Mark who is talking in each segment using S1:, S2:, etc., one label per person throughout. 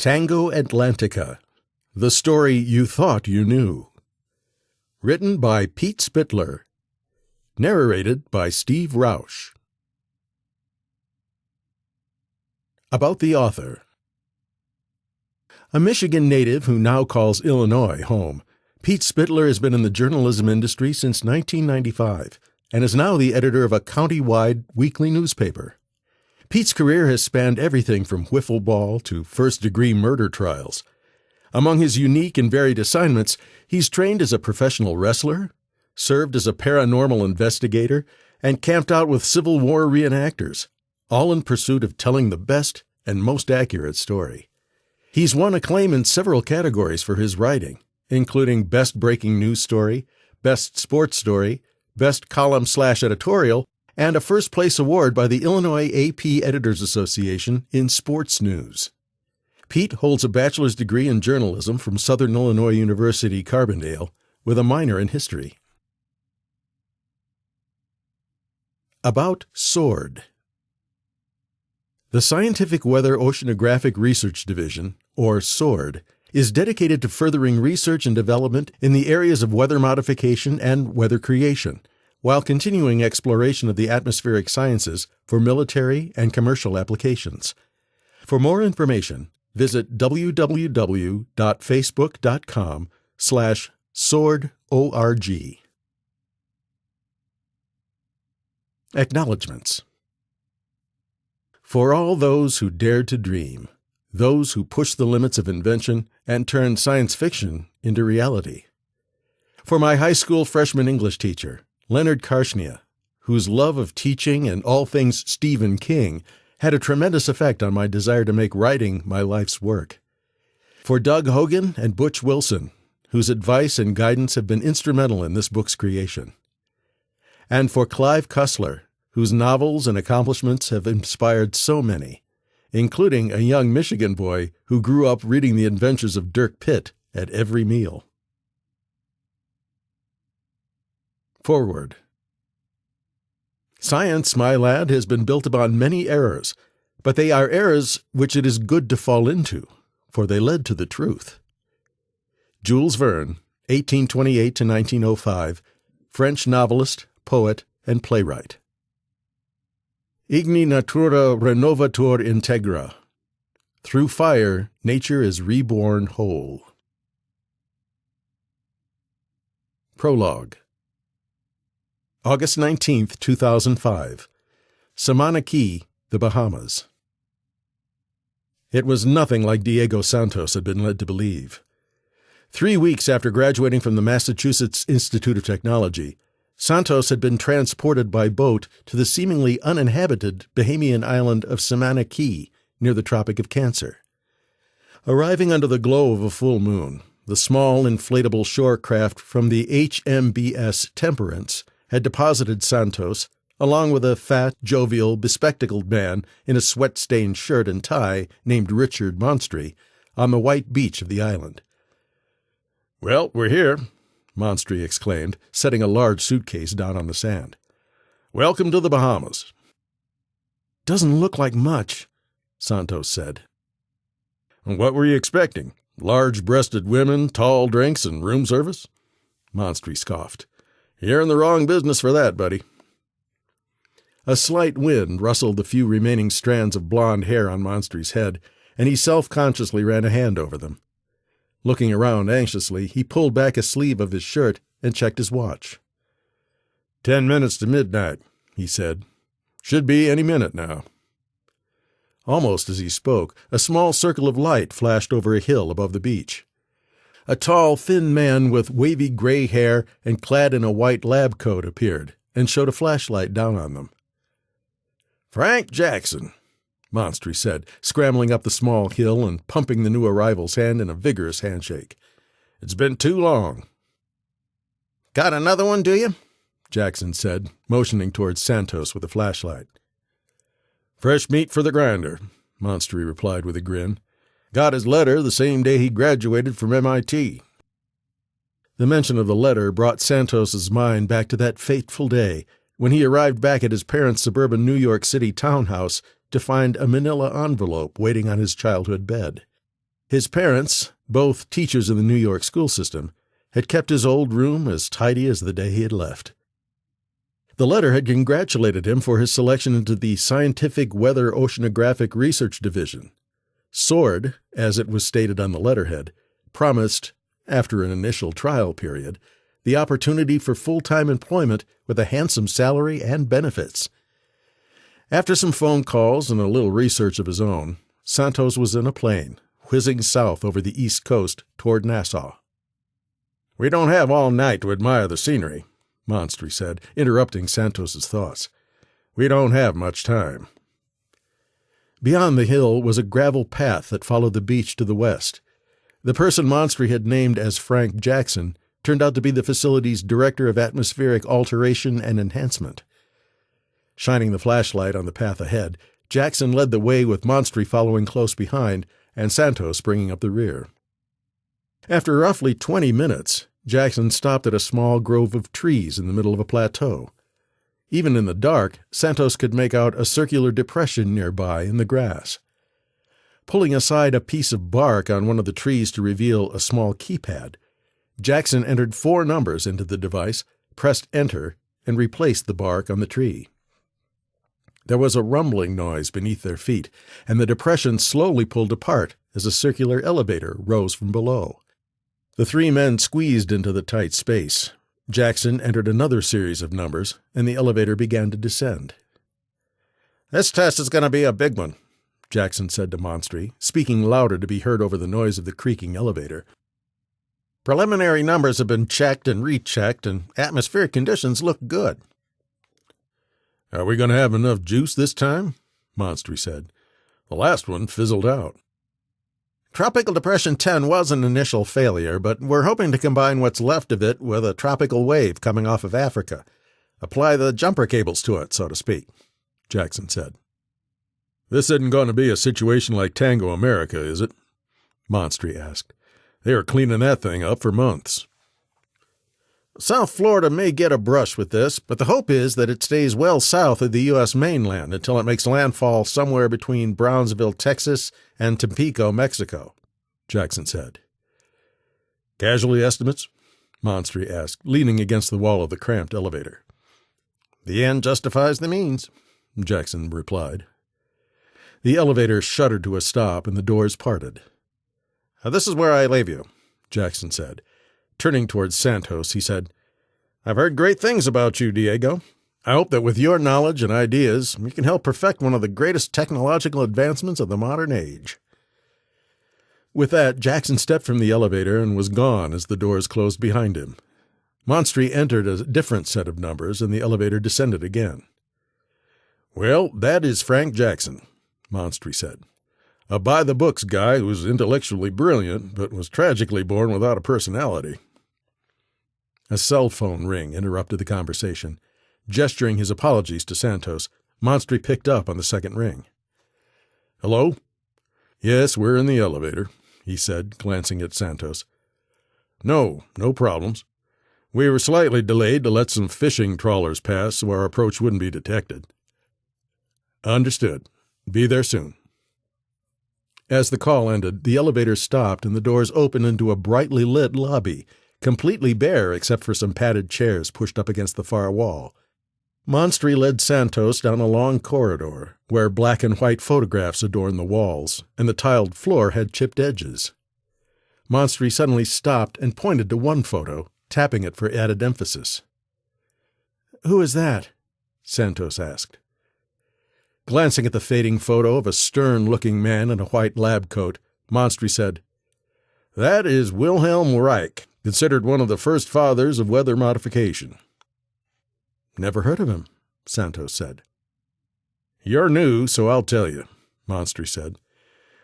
S1: Tango Atlantica, the story you thought you knew. Written by Pete Spittler. Narrated by Steve Roush. About the author. A Michigan native who now calls Illinois home, Pete Spittler has been in the journalism industry since 1995 and is now the editor of a county-wide weekly newspaper. Pete's career has spanned everything from wiffle ball to first-degree murder trials. Among his unique and varied assignments, he's trained as a professional wrestler, served as a paranormal investigator, and camped out with Civil War reenactors, all in pursuit of telling the best and most accurate story. He's won acclaim in several categories for his writing, including Best Breaking News Story, Best Sports Story, Best Column/Editorial, and a first-place award by the Illinois AP Editors Association in sports news. Pete holds a bachelor's degree in journalism from Southern Illinois University, Carbondale, with a minor in history. About SWORD. The Scientific Weather Oceanographic Research Division, or SWORD, is dedicated to furthering research and development in the areas of weather modification and weather creation, while continuing exploration of the atmospheric sciences for military and commercial applications. For more information, visit www.facebook.com/swordorg. Acknowledgements. For all those who dared to dream, those who pushed the limits of invention and turned science fiction into reality. For my high school freshman English teacher, Leonard Karshnia, whose love of teaching and all things Stephen King had a tremendous effect on my desire to make writing my life's work. For Doug Hogan and Butch Wilson, whose advice and guidance have been instrumental in this book's creation. And for Clive Cussler, whose novels and accomplishments have inspired so many, including a young Michigan boy who grew up reading the adventures of Dirk Pitt at every meal. Forward. Science, my lad, has been built upon many errors, but they are errors which it is good to fall into, for they led to the truth. Jules Verne, 1828-1905, French novelist, poet, and playwright. Igni natura renovatur integra. Through fire, nature is reborn whole. Prologue. August 19, 2005. Samana Key, the Bahamas. It was nothing like Diego Santos had been led to believe. 3 weeks after graduating from the Massachusetts Institute of Technology, Santos had been transported by boat to the seemingly uninhabited Bahamian island of Samana Key, near the Tropic of Cancer. Arriving under the glow of a full moon, the small inflatable shore craft from the HMBS Temperance had deposited Santos, along with a fat, jovial, bespectacled man in a sweat-stained shirt and tie named Richard Monstry, on the white beach of the island. "Well, we're here," Monstry exclaimed, setting a large suitcase down on the sand. "Welcome to the Bahamas." "Doesn't look like much," Santos said. "What were you expecting? Large-breasted women, tall drinks, and room service?" Monstry scoffed. "You're in the wrong business for that, buddy." A slight wind rustled the few remaining strands of blonde hair on Monstry's head, and he self-consciously ran a hand over them. Looking around anxiously, he pulled back a sleeve of his shirt and checked his watch. 10 minutes to midnight, he said. "Should be any minute now." Almost as he spoke, a small circle of light flashed over a hill above the beach. A tall, thin man with wavy gray hair and clad in a white lab coat appeared and showed a flashlight down on them. "Frank Jackson," Monstry said, scrambling up the small hill and pumping the new arrival's hand in a vigorous handshake. "It's been too long." "Got another one, do you?" Jackson said, motioning towards Santos with a flashlight. "Fresh meat for the grinder," Monstry replied with a grin. "Got his letter the same day he graduated from MIT. The mention of the letter brought Santos's mind back to that fateful day when he arrived back at his parents' suburban New York City townhouse to find a manila envelope waiting on his childhood bed. His parents, both teachers in the New York school system, had kept his old room as tidy as the day he had left. The letter had congratulated him for his selection into the Scientific Weather Oceanographic Research Division. SWORD, as it was stated on the letterhead, promised, after an initial trial period, the opportunity for full-time employment with a handsome salary and benefits. After some phone calls and a little research of his own, Santos was in a plane, whizzing south over the east coast toward Nassau. "We don't have all night to admire the scenery," Monstry said, interrupting Santos's thoughts. "We don't have much time." Beyond the hill was a gravel path that followed the beach to the west. The person Monstry had named as Frank Jackson turned out to be the facility's Director of Atmospheric Alteration and Enhancement. Shining the flashlight on the path ahead, Jackson led the way with Monstry following close behind and Santos bringing up the rear. After roughly 20 minutes, Jackson stopped at a small grove of trees in the middle of a plateau. Even in the dark, Santos could make out a circular depression nearby in the grass. Pulling aside a piece of bark on one of the trees to reveal a small keypad, Jackson entered 4 numbers into the device, pressed enter, and replaced the bark on the tree. There was a rumbling noise beneath their feet, and the depression slowly pulled apart as a circular elevator rose from below. The 3 men squeezed into the tight space. Jackson entered another series of numbers, and the elevator began to descend. "This test is going to be a big one," Jackson said to Monstry, speaking louder to be heard over the noise of the creaking elevator. "Preliminary numbers have been checked and rechecked, and atmospheric conditions look good." "Are we going to have enough juice this time?" Monstry said. "The last one fizzled out." "Tropical Depression 10 was an initial failure, but we're hoping to combine what's left of it with a tropical wave coming off of Africa. Apply the jumper cables to it, so to speak," Jackson said. "This isn't going to be a situation like Tango America, is it?" Monstry asked. "They were cleaning that thing up for months." "South Florida may get a brush with this, but the hope is that it stays well south of the U.S. mainland until it makes landfall somewhere between Brownsville, Texas, and Tampico, Mexico," Jackson said. "Casualty estimates?" Monstry asked, leaning against the wall of the cramped elevator. "The end justifies the means," Jackson replied. The elevator shuddered to a stop and the doors parted. "This is where I leave you," Jackson said. Turning towards Santos, he said, "I've heard great things about you, Diego. I hope that with your knowledge and ideas, you can help perfect one of the greatest technological advancements of the modern age." With that, Jackson stepped from the elevator and was gone as the doors closed behind him. Monstry entered a different set of numbers, and the elevator descended again. "Well, that is Frank Jackson," Monstry said. "A by-the-books guy who's intellectually brilliant, but was tragically born without a personality." A cell phone ring interrupted the conversation. Gesturing his apologies to Santos, Monstry picked up on the second ring. "Hello?" "Yes, we're in the elevator," he said, glancing at Santos. No problems. We were slightly delayed to let some fishing trawlers pass so our approach wouldn't be detected." "Understood. Be there soon." As the call ended, the elevator stopped and the doors opened into a brightly lit lobby, completely bare except for some padded chairs pushed up against the far wall. Monstry led Santos down a long corridor, where black and white photographs adorned the walls, and the tiled floor had chipped edges. Monstry suddenly stopped and pointed to one photo, tapping it for added emphasis. "Who is that?" Santos asked. Glancing at the fading photo of a stern-looking man in a white lab coat, Monstry said, "That is Wilhelm Reich, considered one of the first fathers of weather modification." "Never heard of him," Santos said. "You're new, so I'll tell you," Monstry said.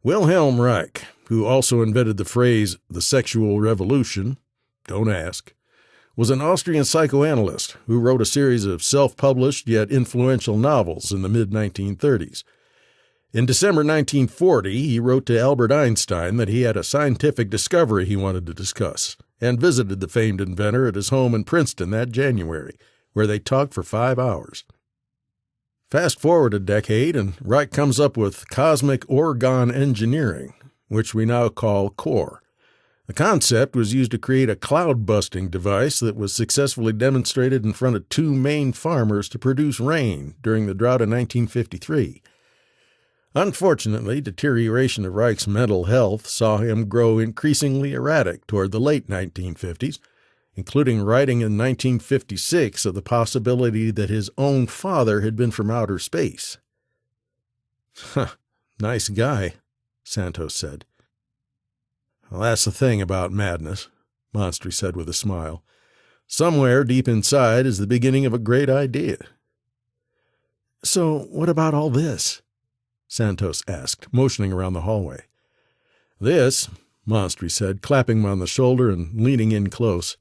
S1: "Wilhelm Reich, who also invented the phrase, the sexual revolution, don't ask, was an Austrian psychoanalyst who wrote a series of self-published yet influential novels in the mid-1930s. In December 1940, he wrote to Albert Einstein that he had a scientific discovery he wanted to discuss, and visited the famed inventor at his home in Princeton that January, where they talked for 5 hours. Fast forward a decade, and Reich comes up with cosmic orgone engineering, which we now call core. The concept was used to create a cloud-busting device that was successfully demonstrated in front of two Maine farmers to produce rain during the drought of 1953. Unfortunately, deterioration of Reich's mental health saw him grow increasingly erratic toward the late 1950s, including writing in 1956 of the possibility that his own father had been from outer space. "Huh, nice guy," Santos said. "Well, that's the thing about madness," Monstry said with a smile. "Somewhere deep inside is the beginning of a great idea." "So what about all this?" Santos asked, motioning around the hallway. "This," Monstry said, clapping him on the shoulder and leaning in close,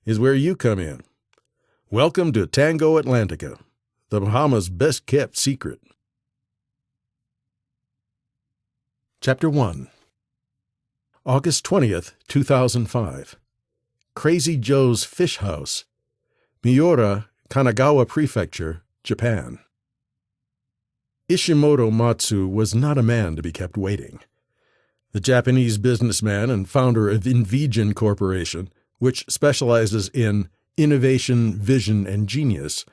S1: "is where you come in. Welcome to Tango Atlantica, the Bahamas' best-kept secret." Chapter 1. August 20th, 2005. Crazy Joe's Fish House, Miura, Kanagawa Prefecture, Japan. Ishimoto Matsu was not a man to be kept waiting. The Japanese businessman and founder of Invision Corporation, which specializes in innovation, vision, and genius,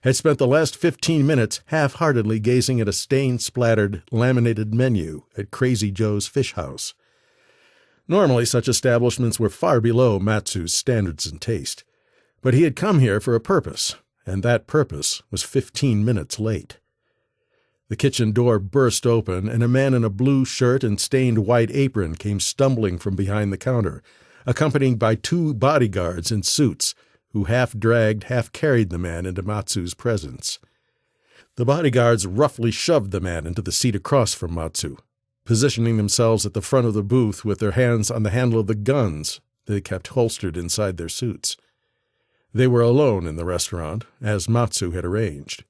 S1: had spent the last 15 minutes half-heartedly gazing at a stain-splattered, laminated menu at Crazy Joe's Fish House. Normally, such establishments were far below Matsu's standards and taste, but he had come here for a purpose, and that purpose was 15 minutes late. The kitchen door burst open, and a man in a blue shirt and stained white apron came stumbling from behind the counter, accompanied by two bodyguards in suits, who half-dragged, half-carried the man into Matsu's presence. The bodyguards roughly shoved the man into the seat across from Matsu, positioning themselves at the front of the booth with their hands on the handle of the guns they kept holstered inside their suits. They were alone in the restaurant, as Matsu had arranged.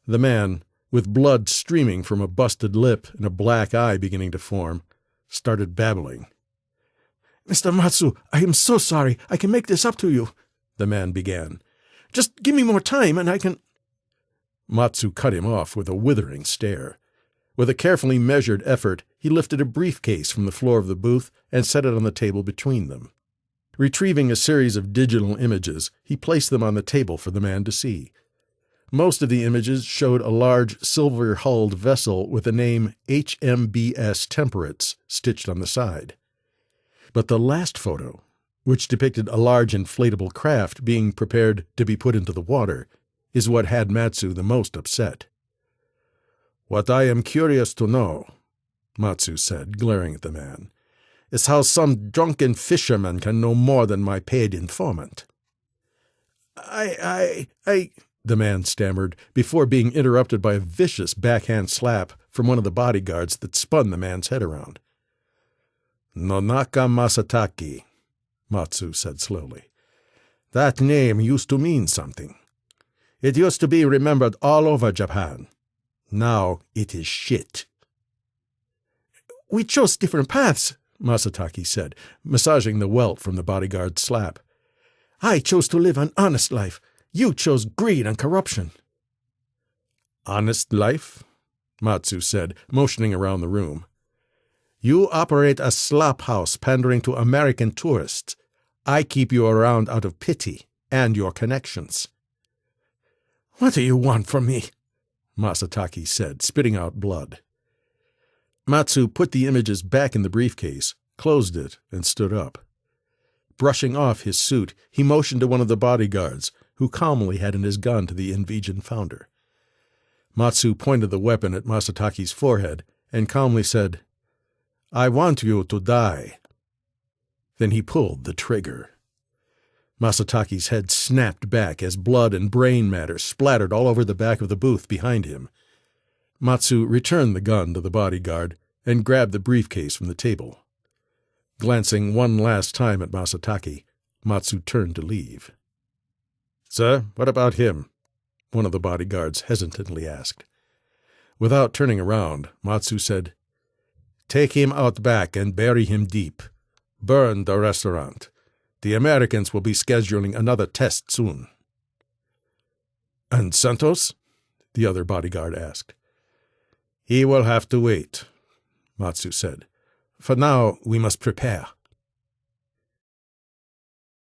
S1: The man, with blood streaming from a busted lip and a black eye beginning to form, started babbling. "Mr. Matsu, I am so sorry. I can make this up to you," the man began. "Just give me more time and I can—" Matsu cut him off with a withering stare. With a carefully measured effort, he lifted a briefcase from the floor of the booth and set it on the table between them. Retrieving a series of digital images, he placed them on the table for the man to see. Most of the images showed a large silver-hulled vessel with the name HMBS Temperates stitched on the side. But the last photo, which depicted a large inflatable craft being prepared to be put into the water, is what had Matsu the most upset. "What I am curious to know," Matsu said, glaring at the man, "is how some drunken fisherman can know more than my paid informant." I, the man stammered, before being interrupted by a vicious backhand slap from one of the bodyguards that spun the man's head around. "Nonaka Masataki," Matsu said slowly. "That name used to mean something. It used to be remembered all over Japan. Now it is shit." "We chose different paths," Masataki said, massaging the welt from the bodyguard's slap. "I chose to live an honest life. You chose greed and corruption." "Honest life?" Matsu said, motioning around the room. "You operate a slop house pandering to American tourists. I keep you around out of pity and your connections." "What do you want from me?" Masataki said, spitting out blood. Matsu put the images back in the briefcase, closed it, and stood up. Brushing off his suit, he motioned to one of the bodyguards, who calmly handed his gun to the Invision founder. Matsu pointed the weapon at Masataki's forehead and calmly said, "I want you to die." Then he pulled the trigger. Masataki's head snapped back as blood and brain matter splattered all over the back of the booth behind him. Matsu returned the gun to the bodyguard and grabbed the briefcase from the table. Glancing one last time at Masataki, Matsu turned to leave. "Sir, what about him?" one of the bodyguards hesitantly asked. Without turning around, Matsu said, "Take him out back and bury him deep. Burn the restaurant. The Americans will be scheduling another test soon." "And Santos?" the other bodyguard asked. "He will have to wait," Matsu said. For now, we must prepare.